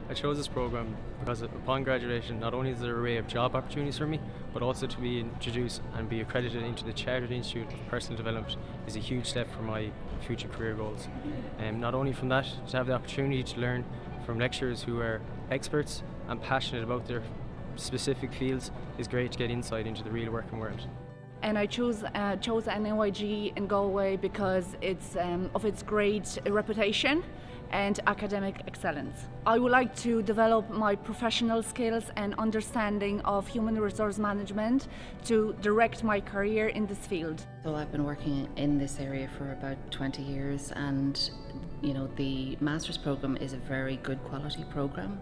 I chose this program because upon graduation, not only is there an array of job opportunities for me, but also to be introduced and be accredited into the Chartered Institute of Personal Development is a huge step for my future career goals. Not only from that, to have the opportunity to learn from lecturers who are experts and passionate about their specific fields is great to get insight into the real working world. And I chose an NYG in Galway because it's of its great reputation and academic excellence. I would like to develop my professional skills and understanding of human resource management to direct my career in this field. So I've been working in this area for about 20 years, and the master's program is a very good quality program,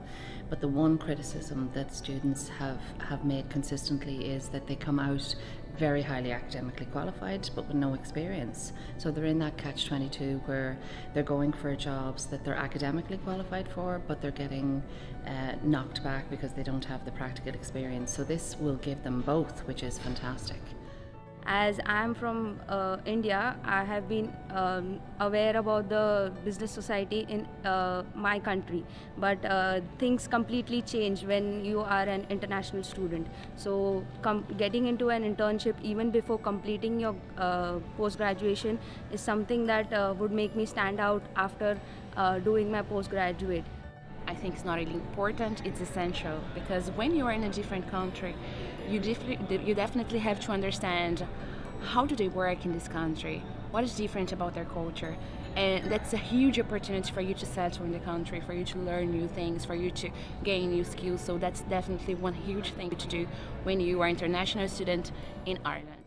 but the one criticism that students have made consistently is that they come out very highly academically qualified but with no experience. So they're in that catch-22 where they're going for jobs that they're academically qualified for, but they're getting knocked back because they don't have the practical experience. So this will give them both, which is fantastic. As I'm from India, I have been aware about the business society in my country, but things completely change when you are an international student. So getting into an internship even before completing your post-graduation is something that would make me stand out after doing my postgraduate. I think it's not really important, it's essential, because when you are in a different country, you definitely have to understand how do they work in this country, what is different about their culture, and that's a huge opportunity for you to settle in the country, for you to learn new things, for you to gain new skills. So that's definitely one huge thing to do when you are an international student in Ireland.